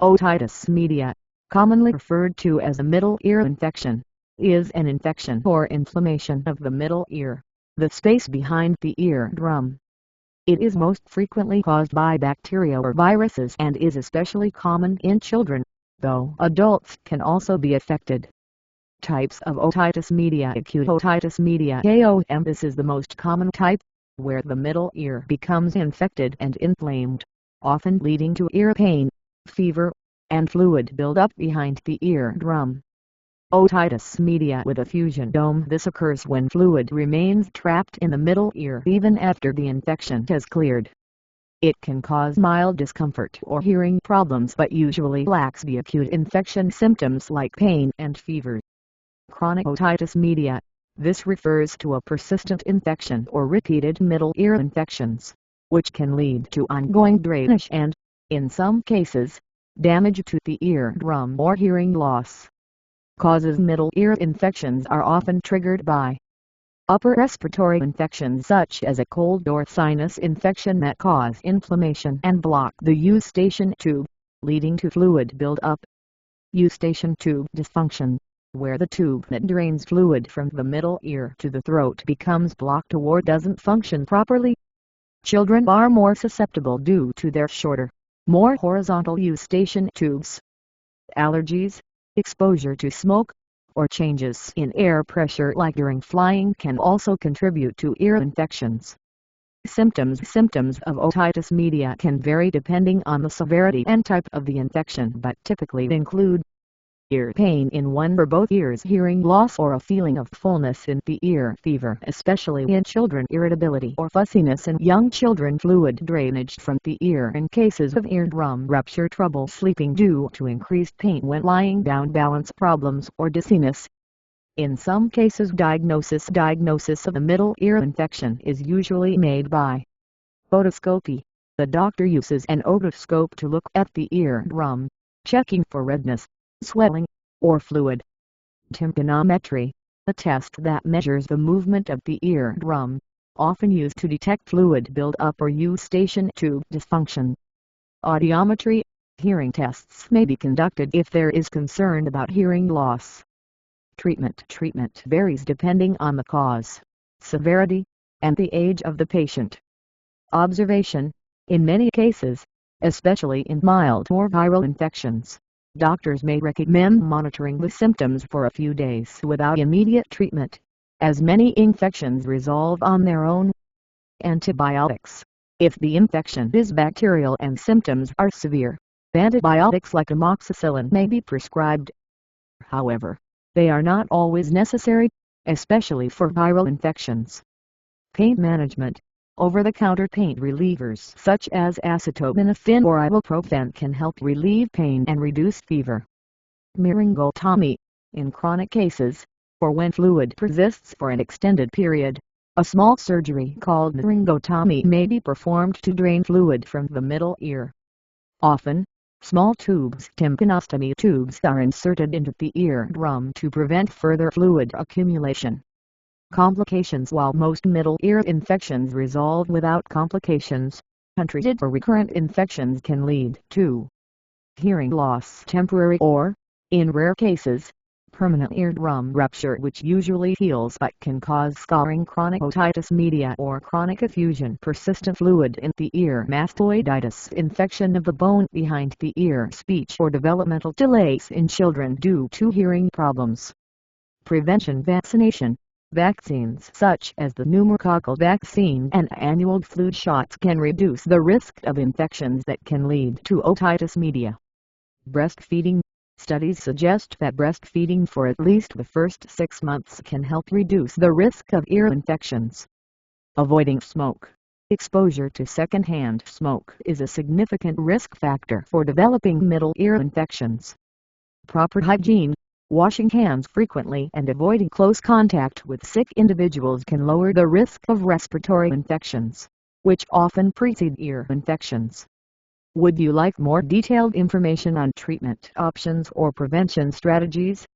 Otitis media, commonly referred to as a middle ear infection, is an infection or inflammation of the middle ear, the space behind the eardrum. It is most frequently caused by bacteria or viruses and is especially common in children, though adults can also be affected. Types of otitis media. Acute otitis media (AOM). This is the most common type, where the middle ear becomes infected and inflamed, often leading to ear pain, fever, and fluid buildup behind the eardrum. Otitis media with a fusion dome. This occurs when fluid remains trapped in the middle ear even after the infection has cleared. It can cause mild discomfort or hearing problems but usually lacks the acute infection symptoms like pain and fever. Chronic otitis media. This refers to a persistent infection or repeated middle ear infections, which can lead to ongoing drainage and, in some cases, damage to the eardrum or hearing loss. Causes. Middle ear infections are often triggered by upper respiratory infections such as a cold or sinus infection that cause inflammation and block the eustachian tube, leading to fluid buildup. Eustachian tube dysfunction, where the tube that drains fluid from the middle ear to the throat becomes blocked or doesn't function properly. Children are more susceptible due to their shorter, more horizontal eustachian tubes. Allergies, exposure to smoke, or changes in air pressure like during flying can also contribute to ear infections. Symptoms of otitis media can vary depending on the severity and type of the infection but typically include ear pain in one or both ears, hearing loss or a feeling of fullness in the ear, fever especially in children, irritability or fussiness in young children, fluid drainage from the ear in cases of eardrum rupture, trouble sleeping due to increased pain when lying down, balance problems or dizziness. In some cases diagnosis of the middle ear infection is usually made by otoscopy. The doctor uses an otoscope to look at the eardrum, checking for redness, swelling, or fluid. Tympanometry, a test that measures the movement of the eardrum, often used to detect fluid buildup or eustachian tube dysfunction. Audiometry, hearing tests may be conducted if there is concern about hearing loss. Treatment varies depending on the cause, severity, and the age of the patient. Observation, in many cases, especially in mild or viral infections, doctors may recommend monitoring the symptoms for a few days without immediate treatment, as many infections resolve on their own. Antibiotics. If the infection is bacterial and symptoms are severe, antibiotics like amoxicillin may be prescribed. However, they are not always necessary, especially for viral infections. Pain management. Over-the-counter pain relievers such as acetaminophen or ibuprofen can help relieve pain and reduce fever. Myringotomy. In chronic cases, or when fluid persists for an extended period, a small surgery called myringotomy may be performed to drain fluid from the middle ear. Often, small tubes, tympanostomy tubes, are inserted into the eardrum to prevent further fluid accumulation. Complications. While most middle ear infections resolve without complications, untreated or recurrent infections can lead to hearing loss, temporary or, in rare cases, permanent eardrum rupture, which usually heals but can cause scarring. Chronic otitis media or chronic effusion, persistent fluid in the ear. Mastoiditis, infection of the bone behind the ear. Speech or developmental delays in children due to hearing problems. Prevention. Vaccination. Vaccines such as the pneumococcal vaccine and annual flu shots can reduce the risk of infections that can lead to otitis media. Breastfeeding. Studies suggest that breastfeeding for at least the first 6 months can help reduce the risk of ear infections. Avoiding smoke. Exposure to secondhand smoke is a significant risk factor for developing middle ear infections. Proper hygiene. Washing hands frequently and avoiding close contact with sick individuals can lower the risk of respiratory infections, which often precede ear infections. Would you like more detailed information on treatment options or prevention strategies?